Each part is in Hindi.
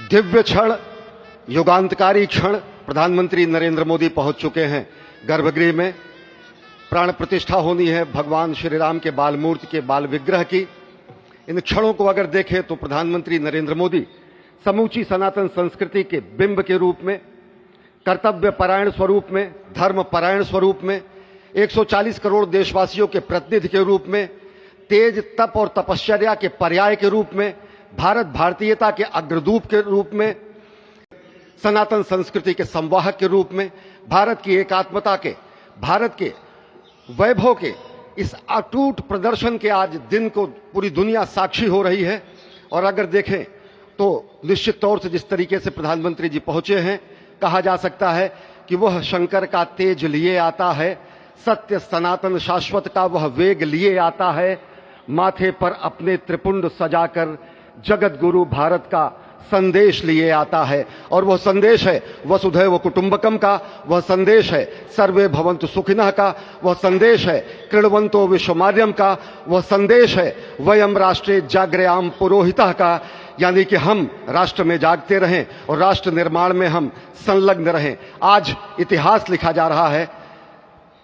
दिव्य क्षण, युगांतकारी क्षण। प्रधानमंत्री नरेंद्र मोदी पहुंच चुके हैं गर्भगृह में। प्राण प्रतिष्ठा होनी है भगवान श्री राम के बाल मूर्ति के बाल विग्रह की। इन क्षणों को अगर देखें तो प्रधानमंत्री नरेंद्र मोदी समूची सनातन संस्कृति के बिंब के रूप में, कर्तव्य परायण स्वरूप में, धर्म परायण स्वरूप में, 140 करोड़ देशवासियों के प्रतिनिधि के रूप में, तेज तप और तपश्चर्या के पर्याय के रूप में, भारत भारतीयता के अग्रदूत के रूप में, सनातन संस्कृति के संवाहक के रूप में, भारत की एकात्मता के, भारत के वैभव के इस अटूट प्रदर्शन के आज दिन को पूरी दुनिया साक्षी हो रही है। और अगर देखें तो निश्चित तौर से जिस तरीके से प्रधानमंत्री जी पहुंचे हैं, कहा जा सकता है कि वह शंकर का तेज लिए आता है, सत्य सनातन शाश्वत का वह वेग लिए आता है, माथे पर अपने त्रिपुंड सजाकर जगत गुरु भारत का संदेश लिए आता है। और वह संदेश है वसुधैव कुटुंबकम का, वह संदेश है सर्वे भवन्तु सुखिनः का, वह संदेश है कृण्वन्तो विश्वमार्यम का, वह संदेश है वयम राष्ट्रे जाग्रयाम पुरोहितः का, यानी कि हम राष्ट्र में जागते रहें और राष्ट्र निर्माण में हम संलग्न रहें। आज इतिहास लिखा जा रहा है।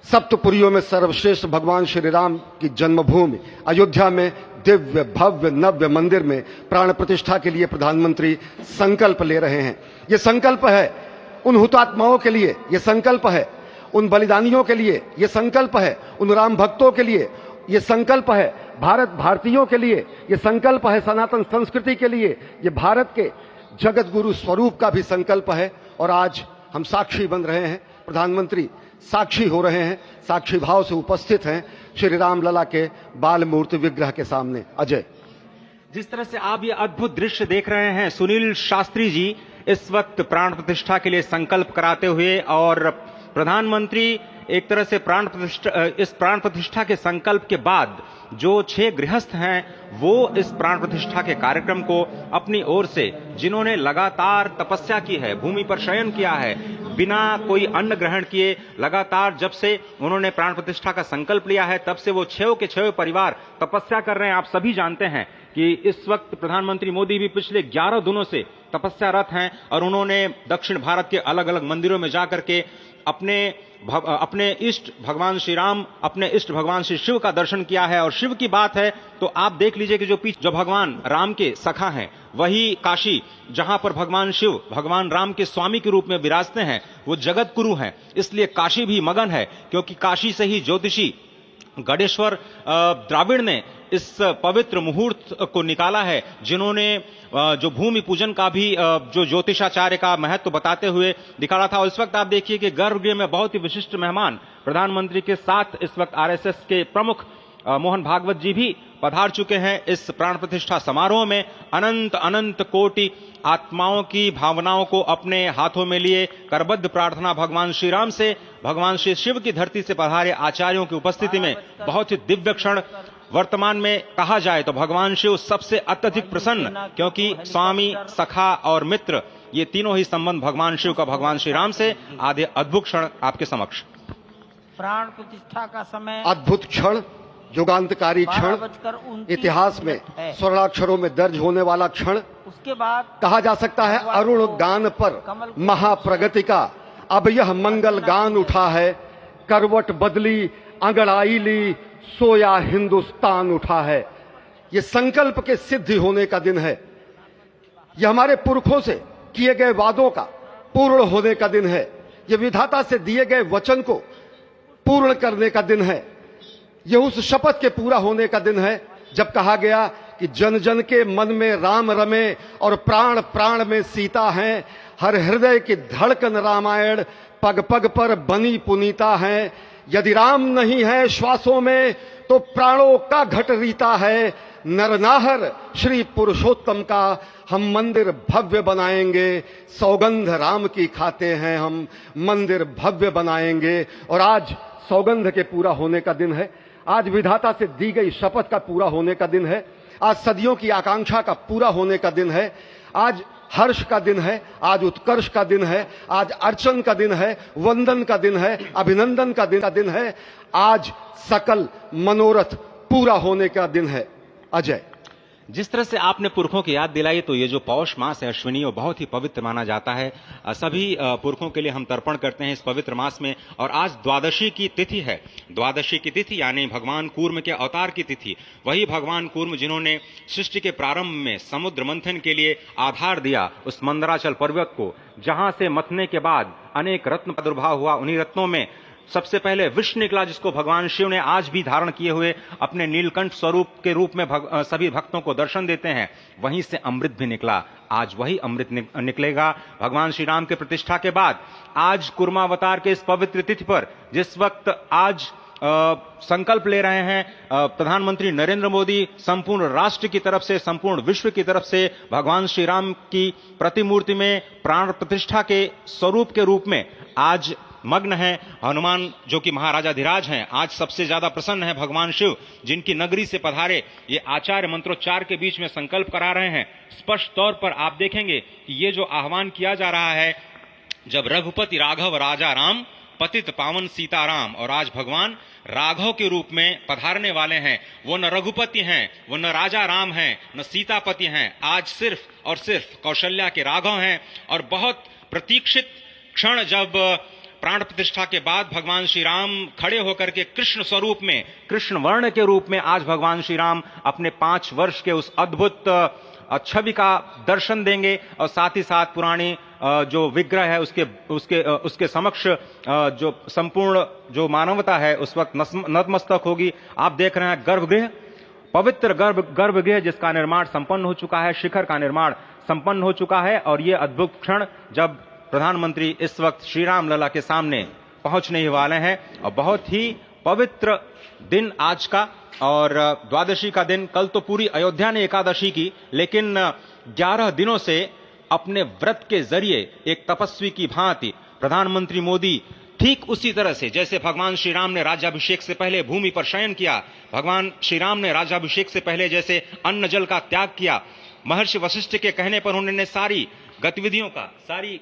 सप्तपुरियों में सर्वश्रेष्ठ भगवान श्री राम की जन्मभूमि अयोध्या में दिव्य भव्य नव्य मंदिर में प्राण प्रतिष्ठा के लिए प्रधानमंत्री संकल्प ले रहे हैं। ये संकल्प है उन हुतात्माओं के लिए, ये संकल्प है उन बलिदानियों के लिए, ये संकल्प है उन राम भक्तों के लिए, ये संकल्प है भारत भारतीयों के लिए, ये संकल्प है सनातन संस्कृति के लिए, ये भारत के जगत गुरु स्वरूप का भी संकल्प है। और आज हम साक्षी बन रहे हैं, प्रधानमंत्री साक्षी हो रहे हैं, साक्षी भाव से उपस्थित हैं श्री राम लला के बाल मूर्ति विग्रह के सामने। अजय, जिस तरह से आप ये अद्भुत दृश्य देख रहे हैं, सुनील शास्त्री जी इस वक्त प्राण प्रतिष्ठा के लिए संकल्प कराते हुए, और प्रधानमंत्री एक तरह से इस प्राण प्रतिष्ठा के संकल्प के बाद जो 6 गृहस्थ हैं वो इस प्राण प्रतिष्ठा के कार्यक्रम को अपनी ओर से, जिन्होंने लगातार तपस्या की है, भूमि पर शयन किया है, बिना कोई अन्न ग्रहण किए, लगातार जब से उन्होंने प्राण प्रतिष्ठा का संकल्प लिया है तब से वो 6 के 6 परिवार तपस्या कर रहे हैं। आप सभी जानते हैं कि इस वक्त प्रधानमंत्री मोदी भी पिछले 11 दिनों से तपस्यारत हैं और उन्होंने दक्षिण भारत के अलग अलग मंदिरों में जाकर के अपने इष्ट भगवान श्री राम, अपने इष्ट भगवान श्री शिव का दर्शन किया है। और शिव की बात है तो आप देख लीजिए कि जो भगवान राम के सखा हैं, वही काशी, जहां पर भगवान शिव भगवान राम के स्वामी के रूप में विराजते हैं, वो जगत गुरु हैं। इसलिए काशी भी मगन है, क्योंकि काशी से ही ज्योतिषी गणेश्वर द्राविड़ ने इस पवित्र मुहूर्त को निकाला है, जिन्होंने जो भूमि पूजन का भी जो ज्योतिषाचार्य का महत्व बताते हुए दिखाया था। और इस वक्त आप देखिए कि गर्भगृह में बहुत ही विशिष्ट मेहमान प्रधानमंत्री के साथ इस वक्त आरएसएस के प्रमुख मोहन भागवत जी भी पधार चुके हैं। इस प्राण प्रतिष्ठा समारोह में अनंत अनंत कोटि आत्माओं की भावनाओं को अपने हाथों में लिए करबद्ध प्रार्थना भगवान श्री राम से, भगवान श्री शिव की धरती से पधारे आचार्यों की उपस्थिति में बहुत ही दिव्य क्षण। वर्तमान में कहा जाए तो भगवान शिव सबसे अत्यधिक प्रसन्न, क्योंकि स्वामी, सखा और मित्र, ये तीनों ही संबंध भगवान शिव का भगवान श्री राम से। आधे अद्भुत क्षण आपके समक्ष। प्राण प्रतिष्ठा का समय, अद्भुत क्षण, युगांतकारी क्षण, इतिहास में स्वर्णाक्षरों में दर्ज होने वाला क्षण। उसके बाद कहा जा सकता है अरुण गान पर महाप्रगति का अब यह मंगल गान उठा है, करवट बदली अंगड़ाई ली सोया हिंदुस्तान उठा है। यह संकल्प के सिद्धि होने का दिन है, यह हमारे पुरखों से किए गए वादों का पूर्ण होने का दिन है, यह विधाता से दिए गए वचन को पूर्ण करने का दिन है, यह उस शपथ के पूरा होने का दिन है जब कहा गया कि जन जन के मन में राम रमे और प्राण प्राण में सीता हैं, हर हृदय की धड़कन रामायण पग पग पर बनी पुनीता है। यदि राम नहीं है श्वासों में तो प्राणों का घट रीता है, नरनाहर श्री पुरुषोत्तम का हम मंदिर भव्य बनाएंगे, सौगंध राम की खाते हैं हम मंदिर भव्य बनाएंगे। और आज सौगंध के पूरा होने का दिन है, आज विधाता से दी गई शपथ का पूरा होने का दिन है, आज सदियों की आकांक्षा का पूरा होने का दिन है, आज हर्ष का दिन है, आज उत्कर्ष का दिन है, आज अर्चन का दिन है, वंदन का दिन है, अभिनंदन का दिन है, आज सकल मनोरथ पूरा होने का दिन है। अजय, जिस तरह से आपने पुरखों की याद दिलाई, तो ये जो पौष मास है अश्विनी, वो बहुत ही पवित्र माना जाता है। सभी पुरखों के लिए हम तर्पण करते हैं इस पवित्र मास में। और आज द्वादशी की तिथि है। द्वादशी की तिथि यानी भगवान कूर्म के अवतार की तिथि। वही भगवान कूर्म जिन्होंने सृष्टि के प्रारंभ में समुद्र मंथन के लिए आधार दिया उस मंदराचल पर्वत को, जहां से मथने के बाद अनेक रत्न प्रादुर्भाव हुआ। उन्हीं रत्नों में सबसे पहले विष निकला, जिसको भगवान शिव ने आज भी धारण किए हुए अपने नीलकंठ स्वरूप के रूप में सभी भक्तों को दर्शन देते हैं। वहीं से अमृत भी निकला। आज वही अमृत निकलेगा भगवान श्री राम के प्रतिष्ठा के बाद। आज कुर्मावतार के इस पवित्र तिथि पर, जिस वक्त आज संकल्प ले रहे हैं प्रधानमंत्री नरेंद्र मोदी, संपूर्ण राष्ट्र की तरफ से, संपूर्ण विश्व की तरफ से भगवान श्री राम की प्रतिमूर्ति में प्राण प्रतिष्ठा के स्वरूप के रूप में आज मग्न है। हनुमान जो कि महाराजाधिराज हैं, आज सबसे ज्यादा प्रसन्न है भगवान शिव, जिनकी नगरी से पधारे ये आचार्य मंत्रोच्चार के बीच में संकल्प करा रहे हैं। स्पष्ट तौर पर आप देखेंगे कि ये जो आह्वान किया जा रहा है, जब रघुपति राघव राजा राम, पतित पावन सीताराम, और आज भगवान राघव के रूप में पधारने वाले हैं। वो न रघुपति हैं, वो न राजा राम हैं, न सीतापति हैं। आज सिर्फ और सिर्फ कौशल्या के राघव हैं। और बहुत प्रतीक्षित क्षण, जब प्राण प्रतिष्ठा के बाद भगवान श्री राम खड़े होकर के कृष्ण स्वरूप में, कृष्ण वर्ण के रूप में आज भगवान श्री राम अपने 5 वर्ष के उस अद्भुत छवि का दर्शन देंगे। और साथ ही साथ पुरानी जो विग्रह है उसके समक्ष जो संपूर्ण जो मानवता है उस वक्त नतमस्तक होगी। आप देख रहे हैं गर्भगृह, पवित्र गर्भगृह जिसका निर्माण संपन्न हो चुका है, शिखर का निर्माण संपन्न हो चुका है। और ये अद्भुत क्षण जब प्रधानमंत्री इस वक्त श्री राम लला के सामने पहुंचने ही वाले हैं। और बहुत ही पवित्र दिन आज का, और द्वादशी का दिन। कल तो पूरी अयोध्या ने एकादशी की, लेकिन 11 दिनों से अपने व्रत के जरिए एक तपस्वी की भांति प्रधानमंत्री मोदी ठीक उसी तरह से, जैसे भगवान श्री राम ने राज्याभिषेक से पहले भूमि पर शयन किया, भगवान श्री राम ने राज्याभिषेक से पहले जैसे अन्न जल का त्याग किया, महर्षि वशिष्ठ के कहने पर उन्होंने सारी गतिविधियों का, सारी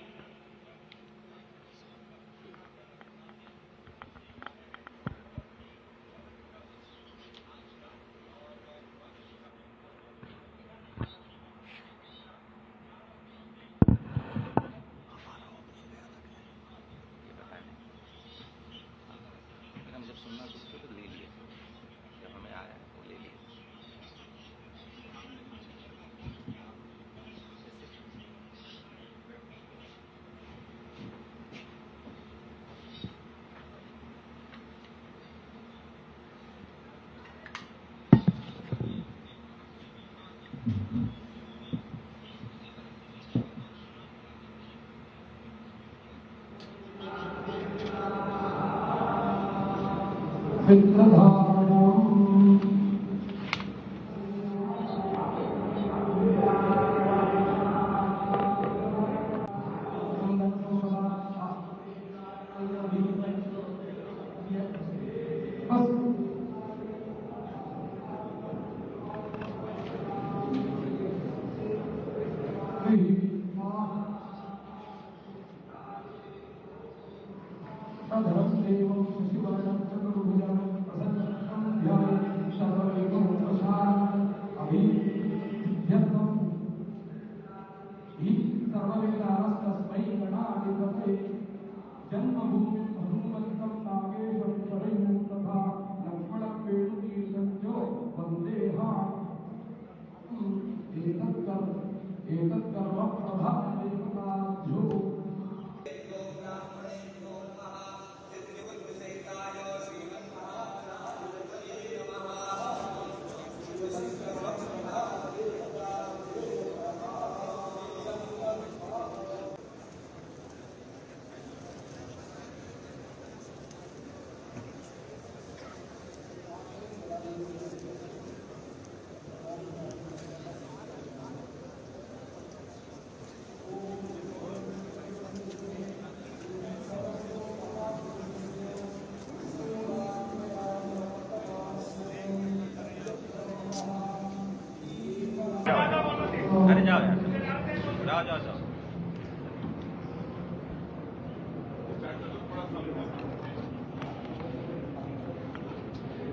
जाओ।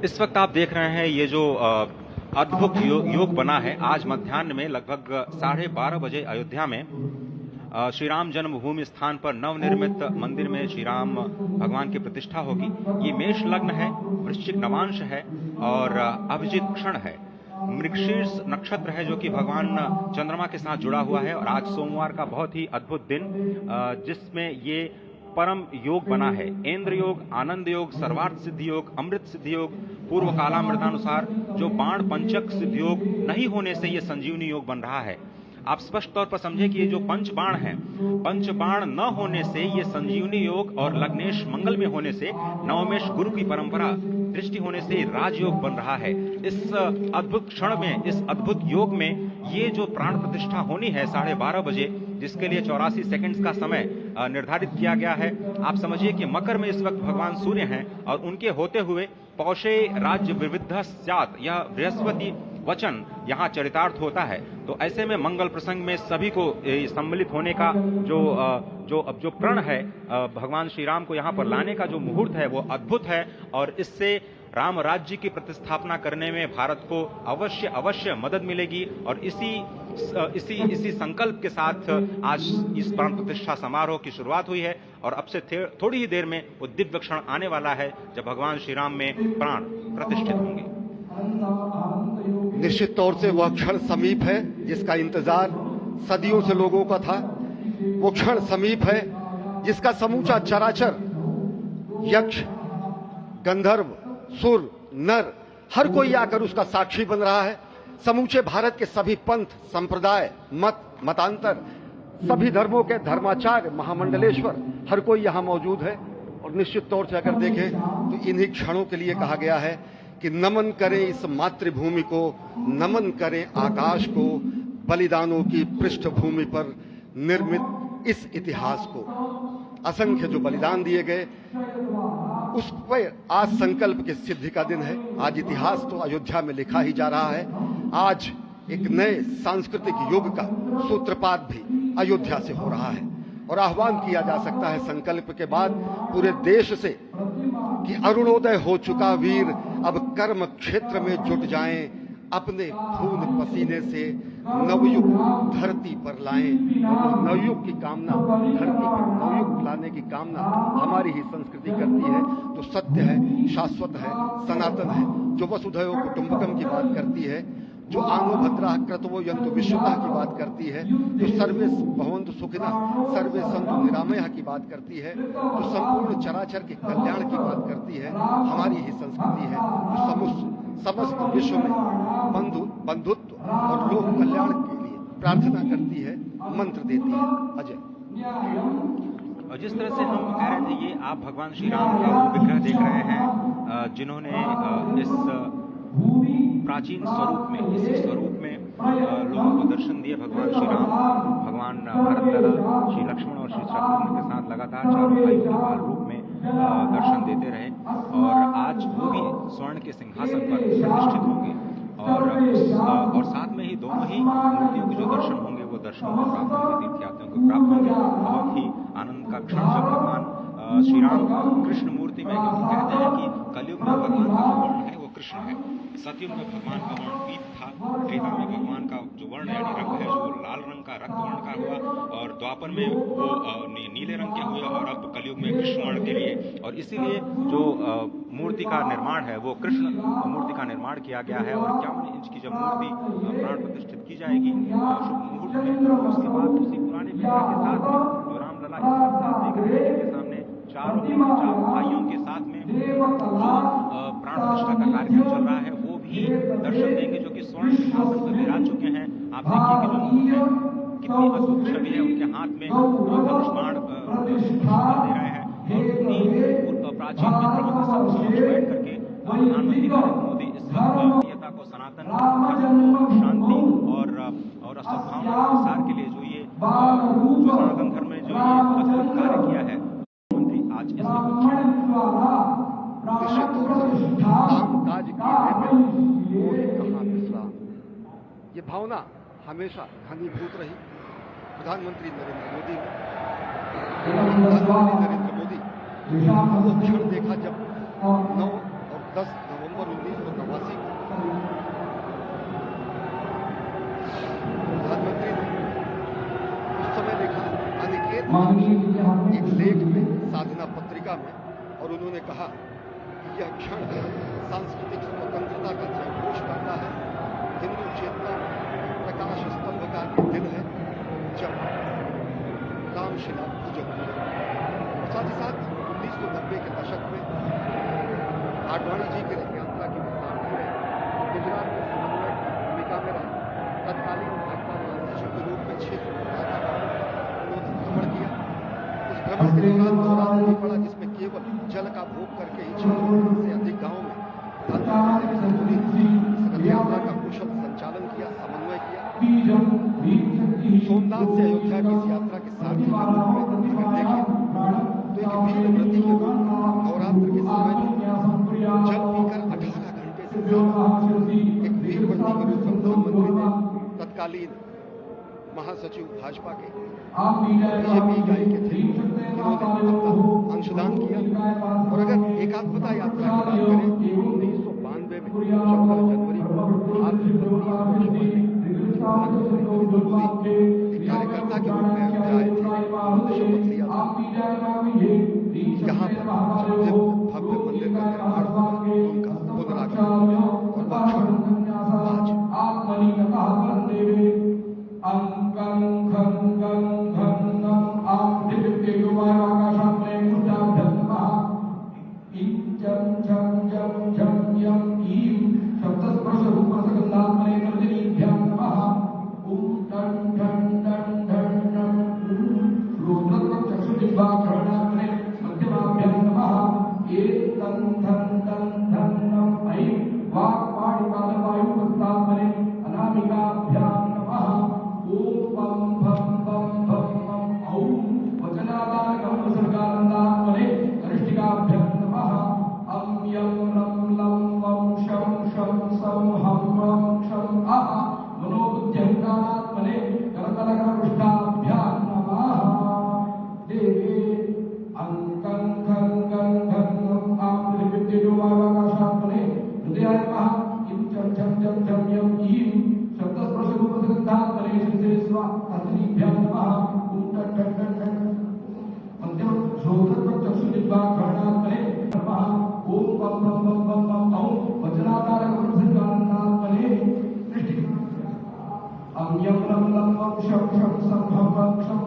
इस वक्त आप देख रहे हैं ये जो अद्भुत योग बना है। आज मध्याह्न में लगभग 12:30 बजे अयोध्या में श्री राम जन्मभूमि स्थान पर नवनिर्मित मंदिर में श्री राम भगवान की प्रतिष्ठा होगी। ये मेष लग्न है, वृश्चिक नवांश है और अभिजित क्षण है। मृगशीर्ष नक्षत्र है जो कि भगवान चंद्रमा के साथ जुड़ा हुआ है और आज सोमवार का बहुत ही अद्भुत दिन जिसमें ये परम योग बना है। इंद्र योग, आनंद योग, सर्वार्थ सिद्धि योग, अमृत सिद्धि योग, पूर्व कालामृतानुसार जो बाण पंचक सिद्धि योग नहीं होने से ये संजीवनी योग बन रहा है। आप स्पष्ट तौर पर समझे कि ये जो पंच बाण है, पंच बाण न होने से ये संजीवनी योग और लग्नेश मंगल में होने से नवमेश गुरु की परंपरा दृष्टि होने से राजयोग बन रहा है। इस अद्भुत क्षण में, इस अद्भुत योग में ये जो प्राण प्रतिष्ठा होनी है 12:30 बजे, जिसके लिए 84 सेकंड्स का समय निर्धारित किया गया है। आप समझिए कि मकर में इस वक्त भगवान सूर्य हैं और उनके होते हुए पौषे राज्य विविध स्यात्, यह बृहस्पति वचन यहाँ चरितार्थ होता है। तो ऐसे में मंगल प्रसंग में सभी को सम्मिलित होने का जो प्रण है, भगवान श्री राम को यहाँ पर लाने का जो मुहूर्त है वो अद्भुत है और इससे राम राज्य की प्रतिस्थापना करने में भारत को अवश्य मदद मिलेगी। और इसी संकल्प के साथ आज इस प्राण प्रतिष्ठा समारोह की शुरुआत हुई है और अब से थोड़ी ही देर में वो दिव्य क्षण आने वाला है जब भगवान श्री राम में प्राण प्रतिष्ठित होंगे। निश्चित तौर से वह क्षण समीप है जिसका इंतजार सदियों से लोगों का था। वो क्षण समीप है जिसका समूचा चराचर, यक्ष, गंधर्व, सुर, नर, हर कोई आकर उसका साक्षी बन रहा है। समूचे भारत के सभी पंथ, संप्रदाय, मतांतर, सभी धर्मों के धर्माचार्य, महामंडलेश्वर, हर कोई यहां मौजूद है। और निश्चित तौर से अगर देखें तो इन्हीं क्षणों के लिए कहा गया है कि नमन करें इस मातृभूमि को, नमन करें आकाश को, बलिदानों की पृष्ठभूमि पर निर्मित इस इतिहास को। असंख्य जो बलिदान दिए गए उस पर आज संकल्प की सिद्धि का दिन है। आज इतिहास तो अयोध्या में लिखा ही जा रहा है। आज एक नए सांस्कृतिक युग का सूत्रपात भी अयोध्या से हो रहा है और आह्वान किया जा सकता है संकल्प के बाद पूरे देश से कि अरुणोदय हो चुका वीर, अब कर्म क्षेत्र में जुट जाएं, अपने खून पसीने से नवयुग धरती पर लाएं। और नवयुग की कामना, धरती पर नवयुग लाने की कामना हमारी ही संस्कृति करती है। तो सत्य है, शाश्वत है, सनातन है, जो वसुधैव कुटुंबकम की बात करती है, जो आनो भद्रा क्रतवो यन्तु विश्वतः की बात करती है, जो सर्वे भवन्तु सुखिनः सर्वे सन्तु निरामयः की बात करती है, जो संपूर्ण चराचर के कल्याण की बात करती है, हमारी ही संस्कृति है, जो समस्त विश्व में बंधुत्व और लोक कल्याण के लिए प्रार्थना करती है, मंत्र देती है। अजय, और जिस तरह से हम कह रहे थे, ये आप भगवान श्री राम का विग्रह देख रहे हैं जिन्होंने इस प्राचीन स्वरूप में, इसी स्वरूप में लोगों को दर्शन दिए। भगवान श्री राम, भगवान भरतलला, श्री लक्ष्मण और श्री शत्रुघ्न के साथ लगातार चारों भाइयों के बाल रूप में दर्शन देते रहे और आज वो भी स्वर्ण के सिंहासन पर प्रतिष्ठित होंगे और साथ में ही दोनों ही मूर्तियों के जो दर्शन होंगे वो दर्शनों को प्राप्त होंगे, तीर्थयात्रियों को प्राप्त होंगे। बहुत ही आनंद का क्षण जब भगवान श्री राम कृष्ण मूर्ति में, क्योंकि कहते हैं कि कलयुग में भगवान का जो वर्ण है वो कृष्ण है, सतयुग में भगवान का वर्ण पीत था, त्रेता में भगवान का जो वर्ण यानी रंग है जो लाल रंग का रक्त वर्ण का हुआ और द्वापर में वो नीले रंग के हुए और अब कलयुग में कृष्ण वर्ण के लिए। और इसीलिए जो मूर्ति का निर्माण है वो कृष्ण मूर्ति का निर्माण किया गया है। और 51 इंच की जब मूर्ति प्राण प्रतिष्ठित की जाएगी शुभ मुहूर्त में, उसके बाद उसी पुराने विग्रह के साथ में जो रामलला इस वक्त आप देख रहे हैं, जिनके सामने चारों भाइयों के साथ में जो प्राण प्रतिष्ठा का कार्यक्रम चल रहा है वो भी दर्शन देंगे, जो कि स्वर्ण सिंहासन पर विराज चुके हैं। आप देखिए कि जो मुकुट है कितनी अद्भुत छवि है, उनके हाथ में धनुष बाण दे रहे हैं और उन्हीं प्राचीन विग्रहों के समक्ष बैठ करके प्रधानमंत्री नरेंद्र मोदी इस वक्त को, सनातन धर्म को, शांति और सद्भावना के प्रसार के लिए जो ये जो सनातन धर्म में जो ये अद्भुत कार्य किया है, मंत्री आज इस काम काज की कहाँ विश्राम, ये भावना हमेशा घनीभूत रही। प्रधानमंत्री नरेंद्र मोदी वो क्षण देखा जब 9 और 10 नवंबर 1989 को एक लेख में, साधना पत्रिका में, और उन्होंने कहा कि यह क्षण सांस्कृतिक स्वतंत्रता का जयघोष करता है, हिंदू चेतना में प्रकाश स्तंभ का दिन है जब रामशिला पूजन हुई। साथ ही साथ 1990 के दशक में आडवाणी जी की रथ यात्रा की प्रस्तावना में गुजरात में समन्वय की भूमिका में रहे तत्कालीन भाजपा महासचिव के रूप में क्षेत्र उन्होंने भ्रमण किया। उस भ्रमण के दौरान नहीं पड़ा जिसमें केवल जल का भोग करके ही 6 से अधिक गांवों में प्रधानमंत्री रथ यात्रा का कुशल संचालन किया, समन्वय किया। सोमनाथ से अयोध्या की इस यात्रा के सारथी के रूप में अगर देखें तो एक वीर व्रती के रूप में नवरात्र के समय में जल पीकर 18 घंटे से एक वीर व्रती के रूप में प्रधानमंत्री ने तत्कालीन महासचिव भाजपा के बीजेपी इकाई के थे, उन्होंने अपना अंशदान किया। और अगर एकात्मता यात्रा की बात करें 1992 में 14 जनवरी को आज से 32 वर्ष पहले प्रधानमंत्री नरेंद्र मोदी एक कार्यकर्ता के रूप में अयोध्या आए थे, उन्होंने शपथ लिया था यहाँ पर भव्य मंदिर का निर्माण होगा, उनका पुनरागमन और वह क्षण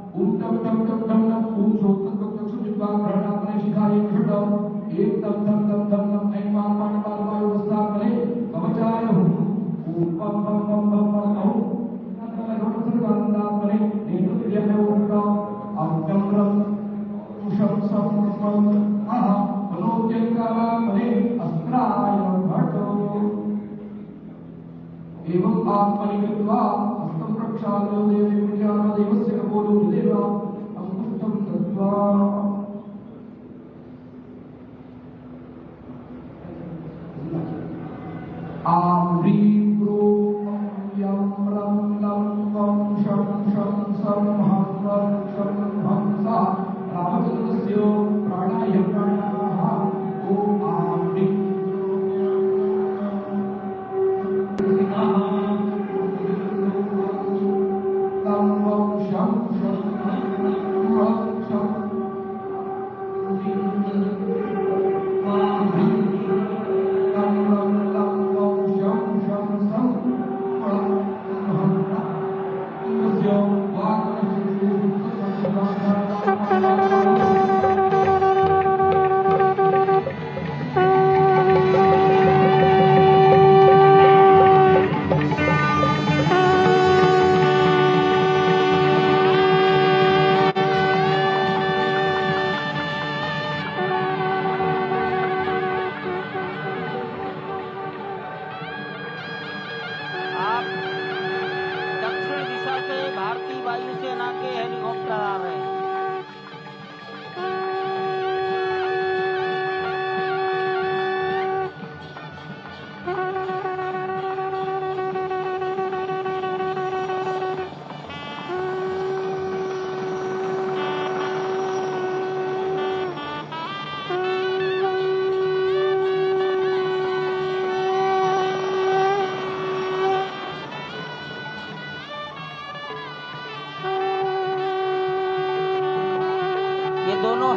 आज एवं आत्मनिकृत्वा हस्तं प्रक्षाल्य देवे विद्यादेवस्य कपोलो देव अंकुष्टं दत्त्वा आम्री ब्रो यं रं लं वं शं शं सं हं वं शं हं सा रामचन्द्रस्य प्राणाय प्राणाः ॐ आम्री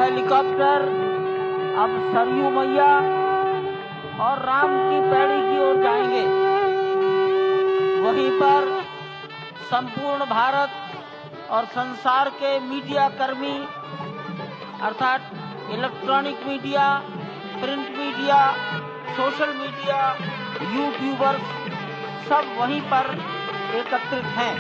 हेलीकॉप्टर अब सरयू मैया और राम की पैड़ी की ओर जाएंगे। वहीं पर संपूर्ण भारत और संसार के मीडिया कर्मी अर्थात electronic media, print media, social media, YouTubers सब वहीं पर एकत्रित हैं।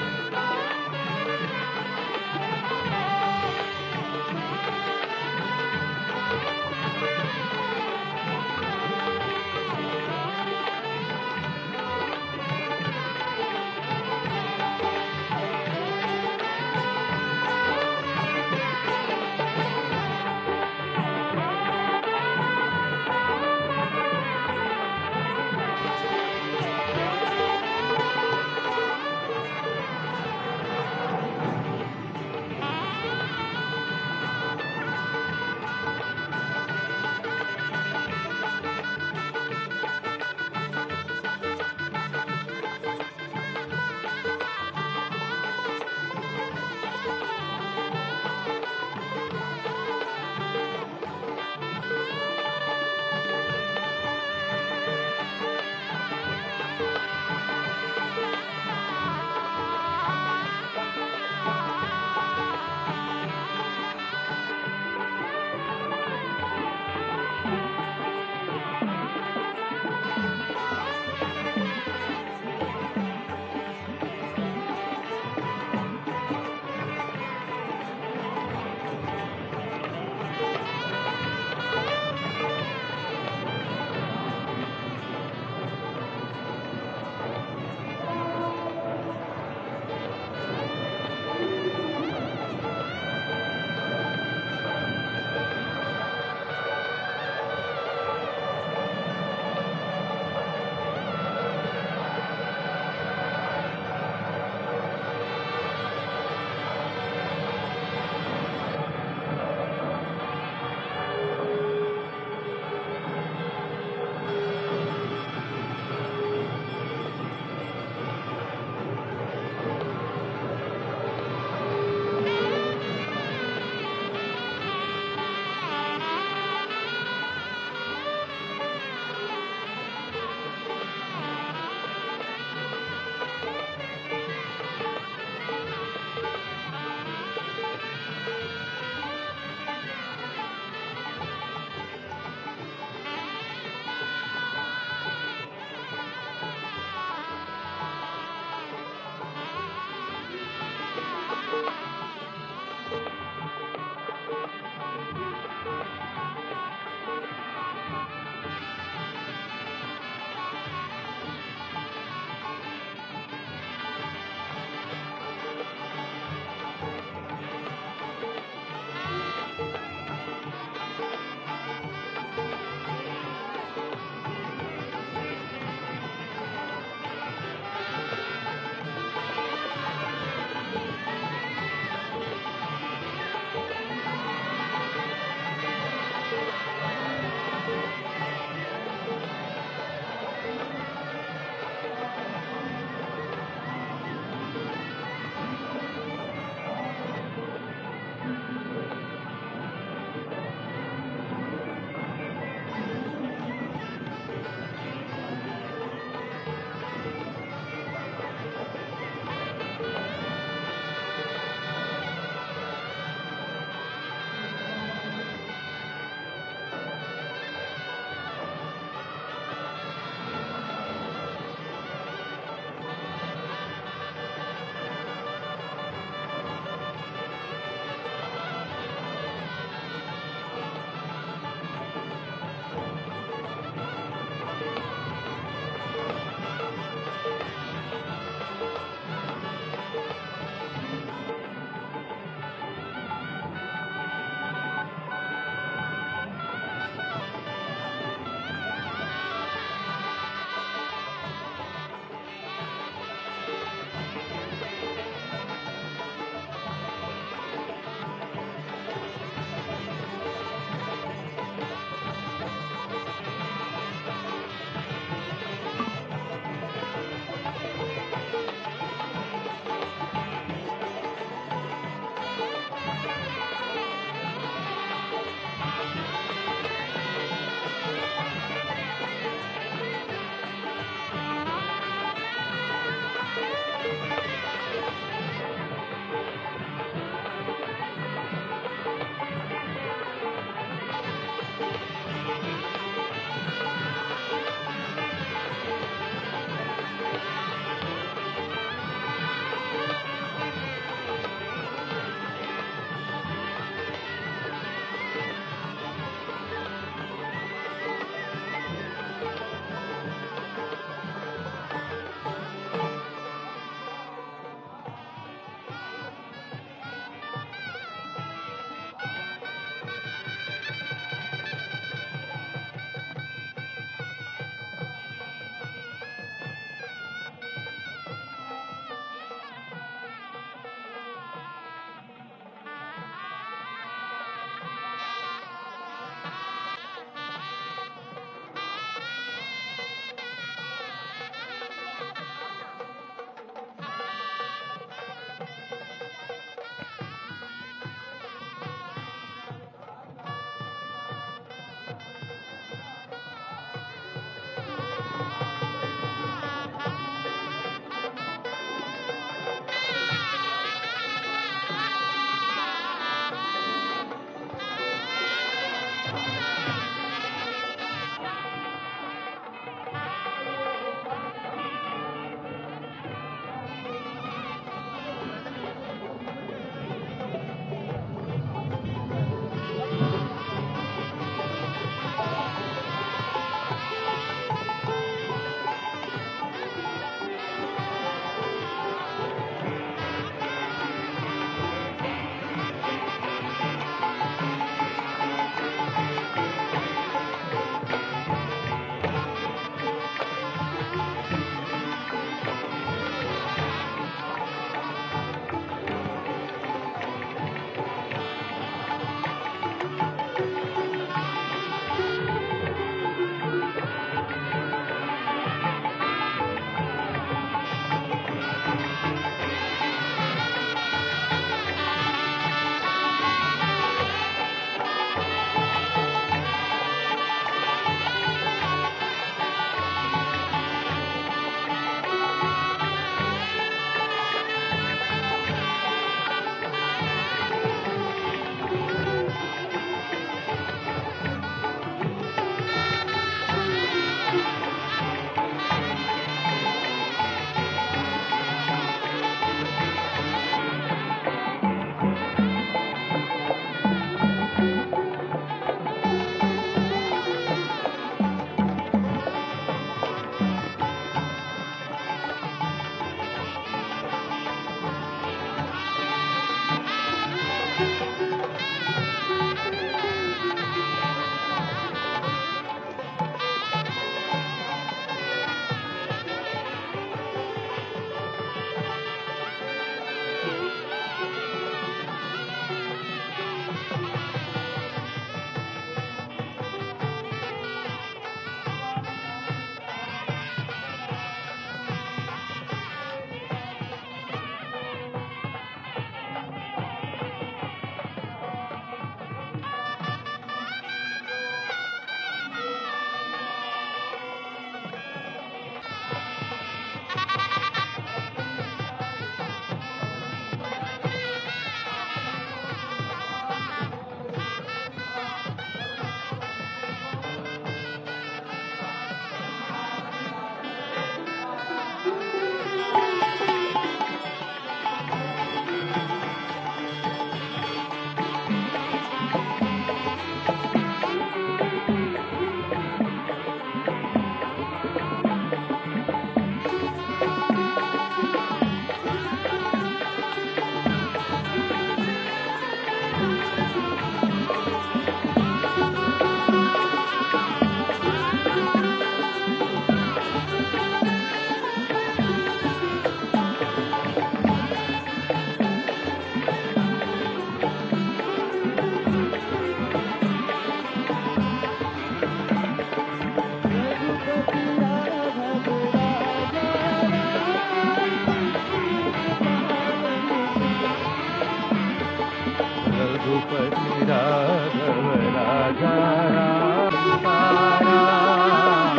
रघुपति राघव राजा राम सीताराम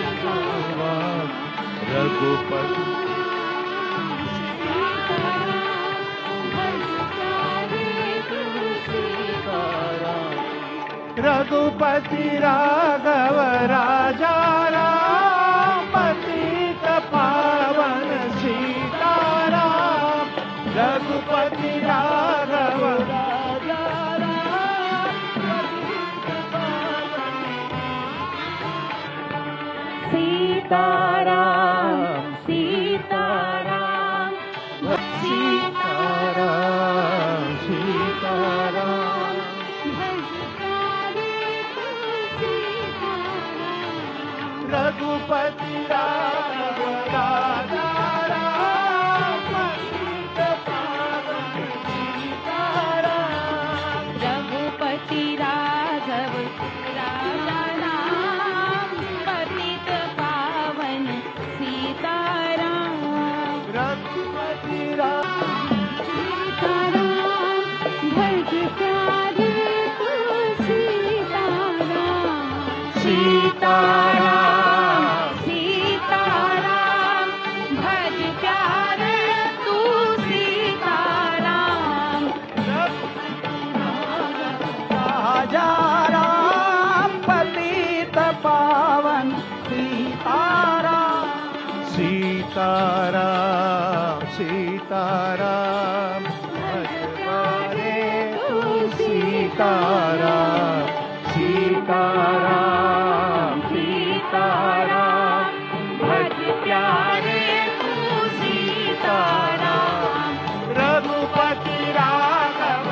सीताराम रघुपति रघुपति राघव राजा राम पतित पावन सीताराम रघुपति राघव राजा राम पतित पावन सीताराम सीताराम सीताराम सीताराम रघुपति राघव राजा राम पतित पावन सीताराम रघुपति राघव राजा राम पतित पावन सीताराम रघुपति राम सीताराम भज प्यारे तू सीताराम सीताराम सीताराम भज प्यारे तू सीताराम राजा राम पतित पावन सीताराम सीताराम सीताराम भज प्यारे तू सीताराम सीताराम सीताराम भज प्यारे तू सीताराम रघुपति राघव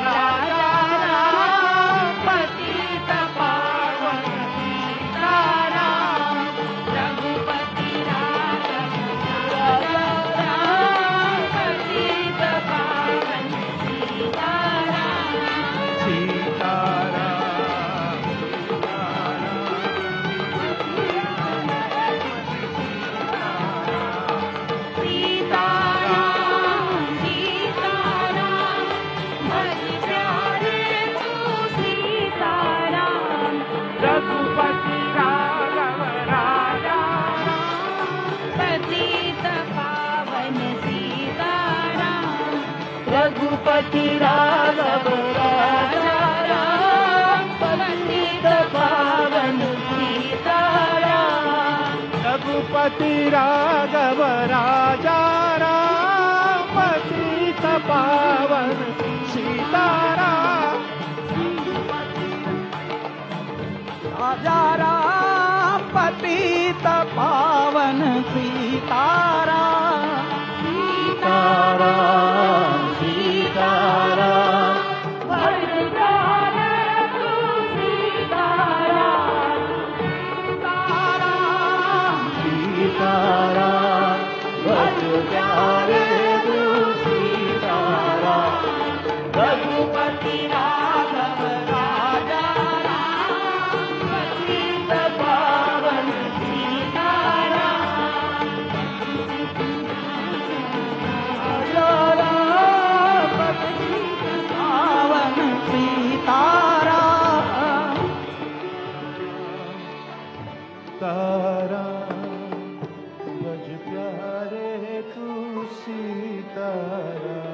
राजा राम पतित पावन सीताराम रघुपति राघव राजा राम पतित पावन सीताराम सीताराम सीताराम सीताराम भज प्यारे तू सीताराम रघुपति राघव राजा पतित पावन सीताराम रघुपति राघव राजा राम पतित पावन सीताराम रघुपति राघव राजा राम पतित पावन सीताराम राजा राम पतित पावन सीताराम सीताराम सीताराम भज प्यारे तू सीताराम सीताराम भज प्यारे तू सीताराम रघुपति राघव राजा राम पतित पावन सीताराम राजा राम पतित पावन सीताराम तारा भज प्यारे तू सीताराम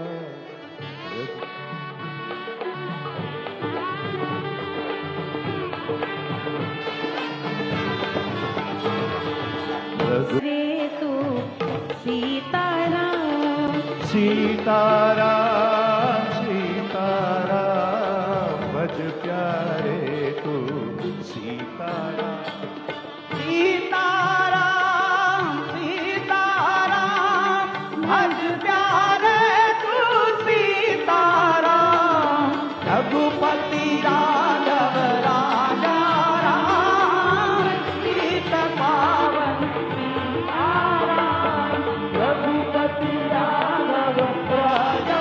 रे तू सीताराम सीताराम सीताराम भज प्यारे तू सीताराम सीताराम सीताराम भज प्यारे तू सीताराम रघुपति राघव राजा राम पतित पावन सीताराम रघुपति राघव राजा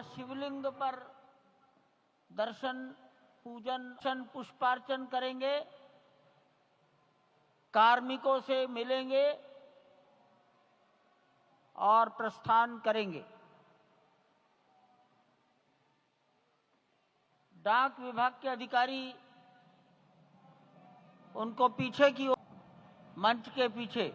वहां शिवलिंग पर दर्शन पूजन पुष्पार्चन करेंगे, कार्मिकों से मिलेंगे और प्रस्थान करेंगे। डाक विभाग के अधिकारी उनको पीछे की ओर मंच के पीछे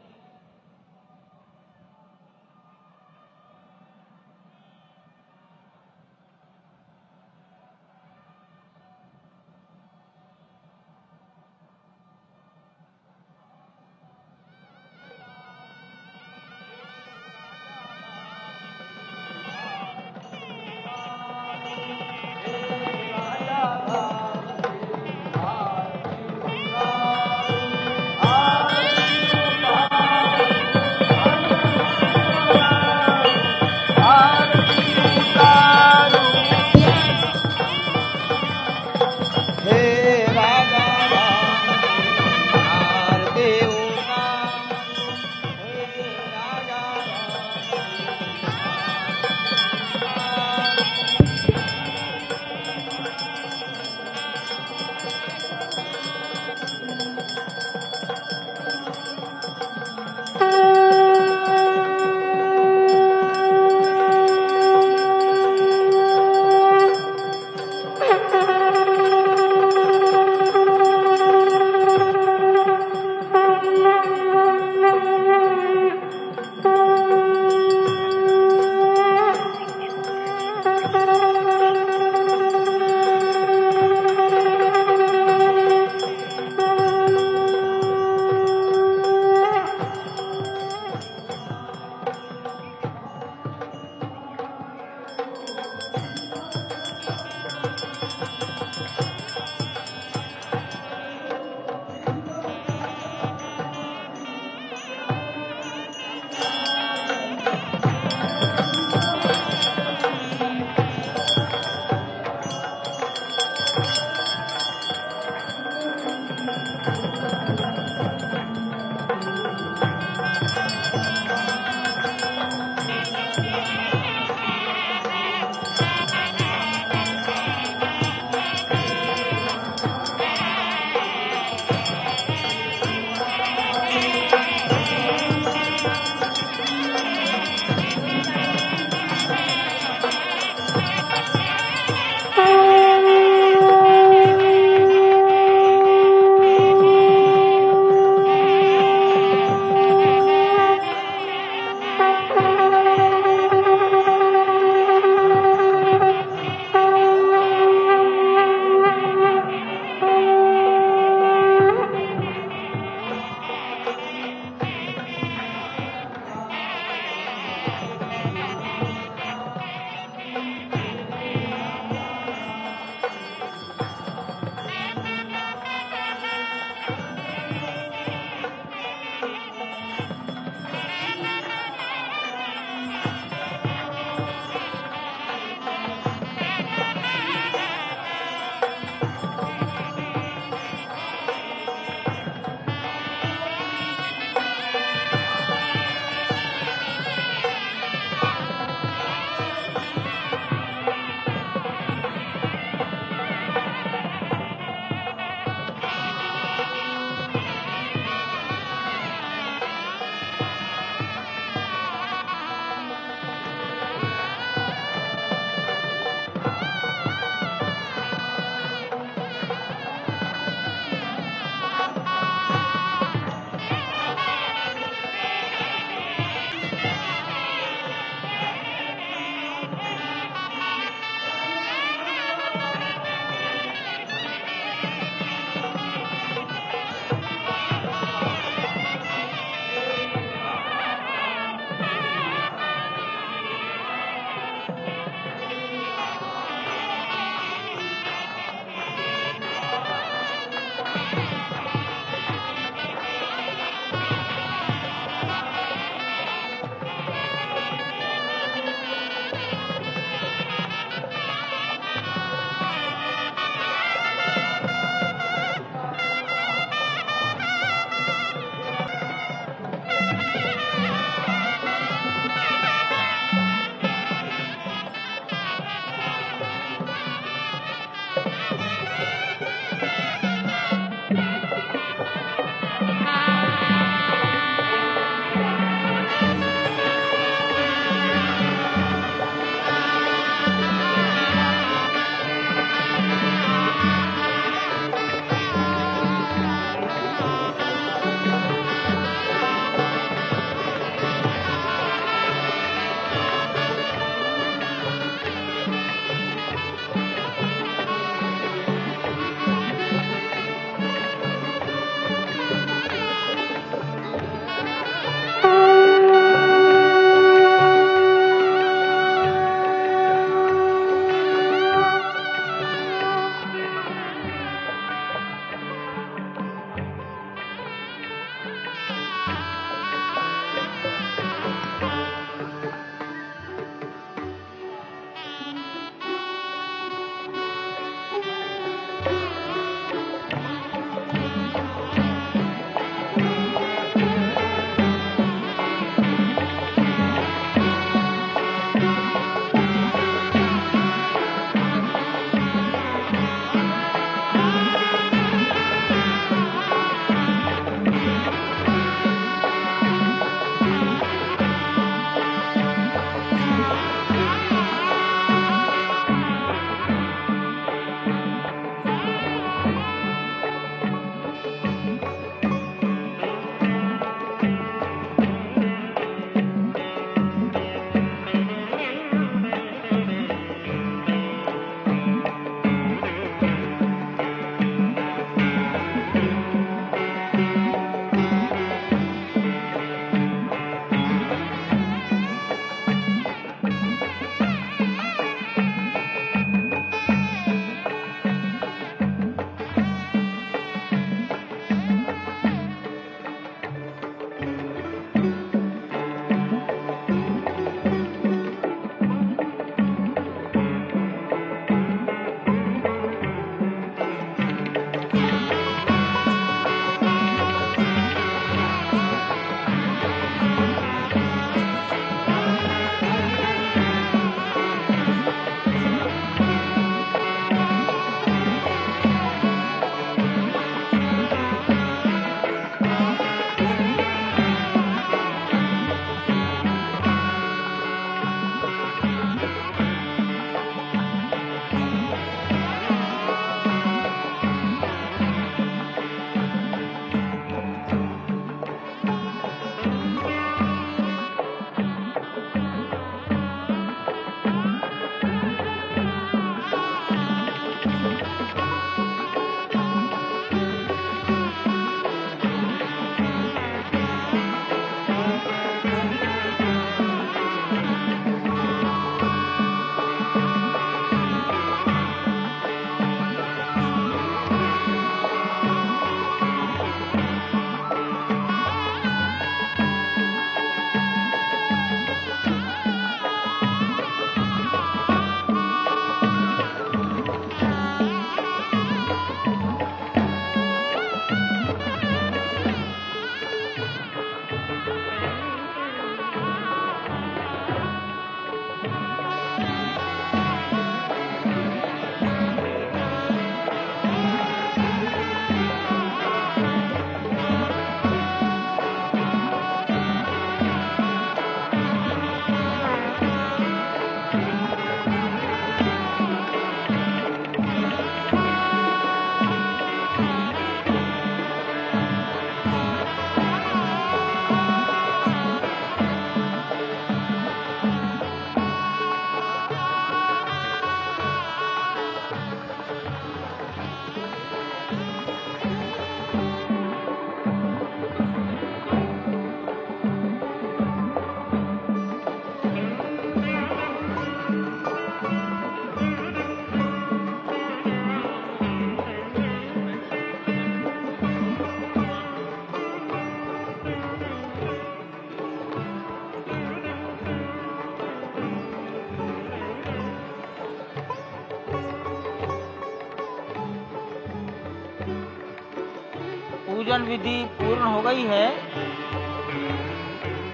पूजन विधि पूर्ण हो गई है।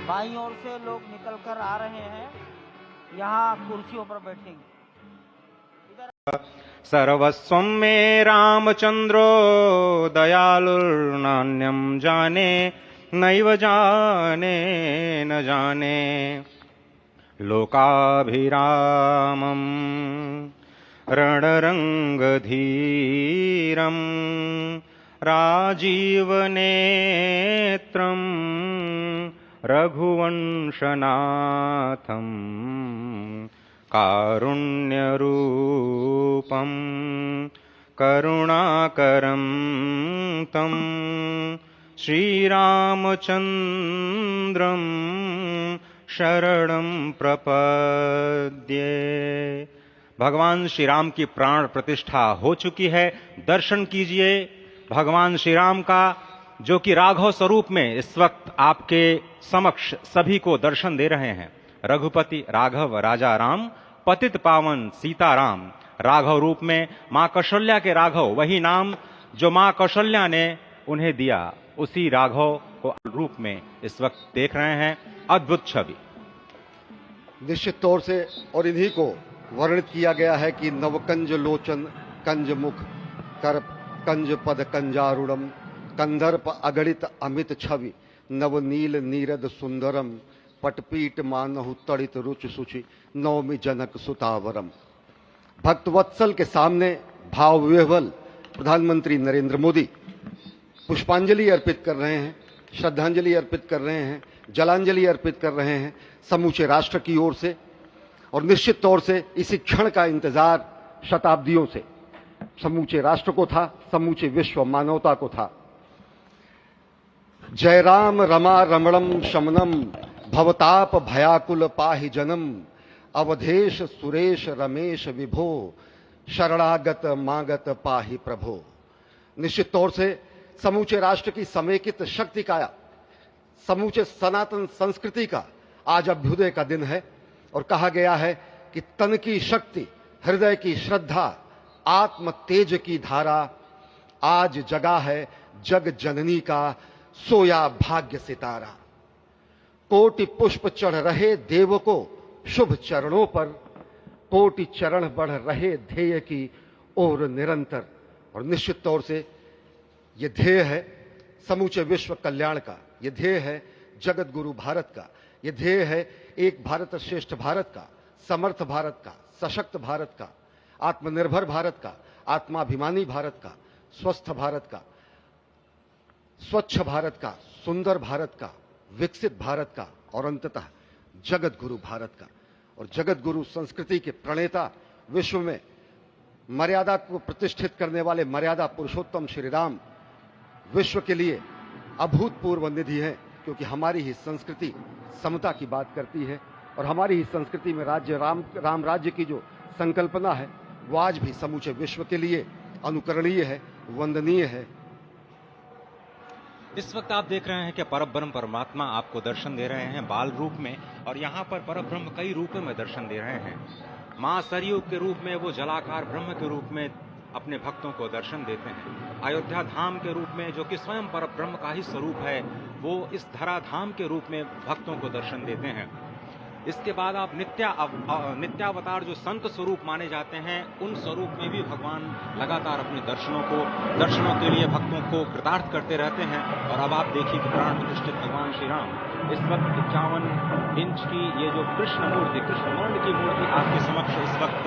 बाईं ओर से लोग निकल कर आ रहे हैं, यहाँ कुर्सियों पर बैठेंगे। सर्वस्वं मे रामचंद्रो दयालुर्नान्यं जाने नैव जाने न जाने लोकाभिरामं रणरंगधीरं राजीवनेत्रं रघुवंशनाथं कारुण्यरूपं करुणाकरं तं श्रीरामचन्द्रं शरणं प्रपद्ये। भगवान श्री राम की प्राण प्रतिष्ठा हो चुकी है। दर्शन कीजिए भगवान श्री राम का, जो कि राघव स्वरूप में इस वक्त आपके समक्ष सभी को दर्शन दे रहे हैं। रघुपति राघव राजा राम, पतित पावन सीताराम। राघव रूप में मां कौशल्या के राघव, वही नाम जो मां कौशल्या ने उन्हें दिया, उसी राघव को रूप में इस वक्त देख रहे हैं। अद्भुत छवि। निश्चित तौर से और इन्हीं को वर्णित किया गया है कि नवकंज लोचन कंज मुख कर कंज पद कंजारूढ़म कंदर्प अगणित अमित छवि नवनील नीरद सुंदरम पटपीट मानहु तड़ित रुचि सुचि नवमी जनक सुतावरम। भक्तवत्सल के सामने भाव विह्वल प्रधानमंत्री नरेंद्र मोदी पुष्पांजलि अर्पित कर रहे हैं, श्रद्धांजलि अर्पित कर रहे हैं, जलांजलि अर्पित कर रहे हैं समूचे राष्ट्र की ओर से। और निश्चित तौर से इसी क्षण का इंतजार शताब्दियों से समूचे राष्ट्र को था, समूचे विश्व मानवता को था। जय राम रमा रमणम शमनम भवताप भयाकुल पाहि जनम अवधेश सुरेश रमेश विभो शरणागत मागत पाहि प्रभो। निश्चित तौर से समूचे राष्ट्र की समेकित शक्ति का, समूचे सनातन संस्कृति का आज अभ्युदय का दिन है। और कहा गया है कि तन की शक्ति, हृदय की श्रद्धा, आत्म तेज की धारा आज जगा है जग जननी का सोया भाग्य सितारा। कोटि पुष्प चढ़ रहे देव को शुभ चरणों पर, कोटि चरण बढ़ रहे ध्येय की ओर निरंतर। और निश्चित तौर से यह ध्येय है समूचे विश्व कल्याण का, यह ध्येय है जगत गुरु भारत का, यह ध्येय है एक भारत श्रेष्ठ भारत का, समर्थ भारत का, सशक्त भारत का, आत्मनिर्भर भारत का, आत्माभिमानी भारत का, स्वस्थ भारत का, स्वच्छ भारत का, सुंदर भारत का, विकसित भारत का और अंततः जगत गुरु भारत का। और जगत गुरु संस्कृति के प्रणेता, विश्व में मर्यादा को प्रतिष्ठित करने वाले मर्यादा पुरुषोत्तम श्री राम विश्व के लिए अभूतपूर्व निधि है, क्योंकि हमारी ही संस्कृति समता की बात करती है और हमारी ही संस्कृति में राज्य राम राज्य की जो संकल्पना है वो आज भी समूचे विश्व के लिए अनुकरणीय है, वंदनीय है। इस वक्त आप देख रहे हैं कि परब्रह्म परमात्मा आपको दर्शन दे रहे हैं बाल रूप में, और यहाँ पर परब्रह्म कई रूपों में दर्शन दे रहे हैं। मां सरयू के रूप में वो जलाकार ब्रह्म के रूप में अपने भक्तों को दर्शन देते हैं। अयोध्या धाम के रूप में, जो कि स्वयं परब्रह्म का ही स्वरूप है, वो इस धरा धाम के रूप में भक्तों को दर्शन देते हैं। इसके बाद आप नित्यावतार जो संत स्वरूप माने जाते हैं, उन स्वरूप में भी भगवान लगातार अपने दर्शनों के लिए भक्तों को कृतार्थ करते रहते हैं। और अब आप देखिए कि प्राण प्रतिष्ठित भगवान श्री राम इस वक्त 51 इंच की ये जो कृष्ण वर्ण की मूर्ति आपके समक्ष इस वक्त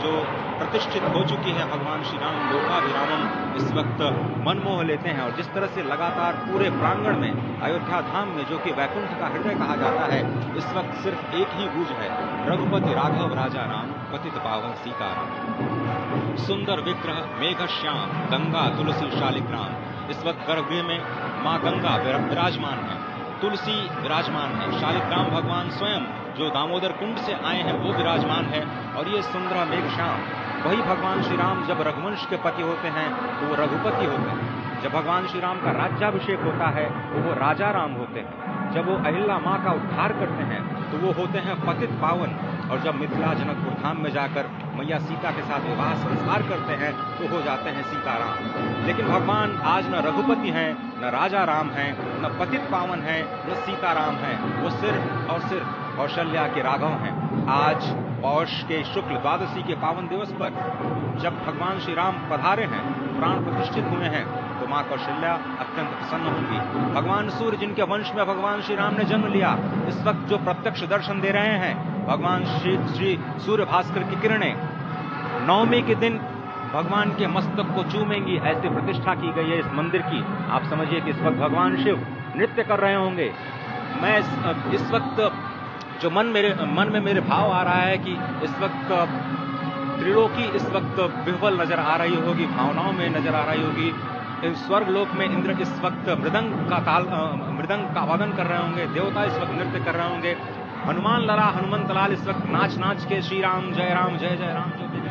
जो प्रतिष्ठित हो चुकी है, भगवान श्री राम लोकाभिरामम इस वक्त मनमोह लेते हैं। और जिस तरह से लगातार पूरे प्रांगण में अयोध्या धाम में, जो कि वैकुंठ का हृदय कहा जाता है, इस वक्त सिर्फ एक ही गूंज है, रघुपति राघव राजा राम पतित पावन सीताराम। सुंदर विग्रह मेघ श्याम गंगा तुलसी शालिग्राम। इस वक्त गर्भगृह में मां गंगा विराजमान है, तुलसी विराजमान है, शालिग्राम भगवान स्वयं जो दामोदर कुंड से आए हैं वो विराजमान है। और ये सुंदर मेघ श्याम, वही भगवान श्री राम जब रघुवंश के पति होते हैं तो वो रघुपति होते हैं। जब भगवान श्री राम का राज्याभिषेक होता है तो वो राजा राम होते हैं। जब वो अहिल्या माँ का उद्धार करते हैं तो वो होते हैं पतित पावन। और जब मिथिला जनकपुर धाम में जाकर मैया सीता के साथ विवाह संस्कार करते हैं तो हो जाते हैं सीताराम। लेकिन भगवान आज न रघुपति हैं, न राजा राम हैं, न पतित पावन हैं, न सीताराम हैं। वो सिर्फ और सिर्फ कौशल्या के राघव हैं। आज पौष के शुक्ल द्वादशी के पावन दिवस पर जब भगवान श्री राम पधारे हैं, प्राण प्रतिष्ठित हुए हैं, तो मां कौशल्या अत्यंत प्रसन्न होंगी। भगवान सूर्य, जिनके वंश में भगवान श्री राम ने जन्म लिया, इस वक्त जो प्रत्यक्ष दर्शन दे रहे हैं, भगवान श्री सूर्य भास्कर की किरणें नवमी के दिन भगवान के मस्तक को चूमेंगी, ऐसी प्रतिष्ठा की गई है इस मंदिर की। आप समझिए कि इस वक्त भगवान शिव नृत्य कर रहे होंगे। मैं इस वक्त जो मन में मेरे भाव आ रहा है कि इस वक्त त्रिलोकी इस वक्त विह्वल नजर आ रही होगी, भावनाओं में नजर आ रही होगी। स्वर्ग लोक में इंद्र इस वक्त मृदंग का वादन कर रहे होंगे, देवता इस वक्त नृत्य कर रहे होंगे। हनुमान लला हनुमंत लाल इस वक्त नाच के श्री राम जय राम जय जय राम जो भी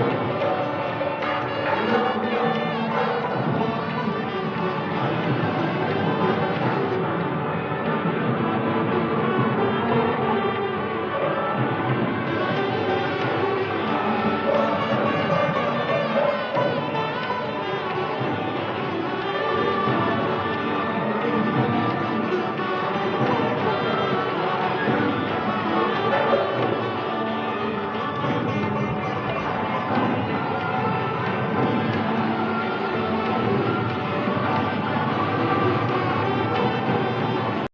हैं।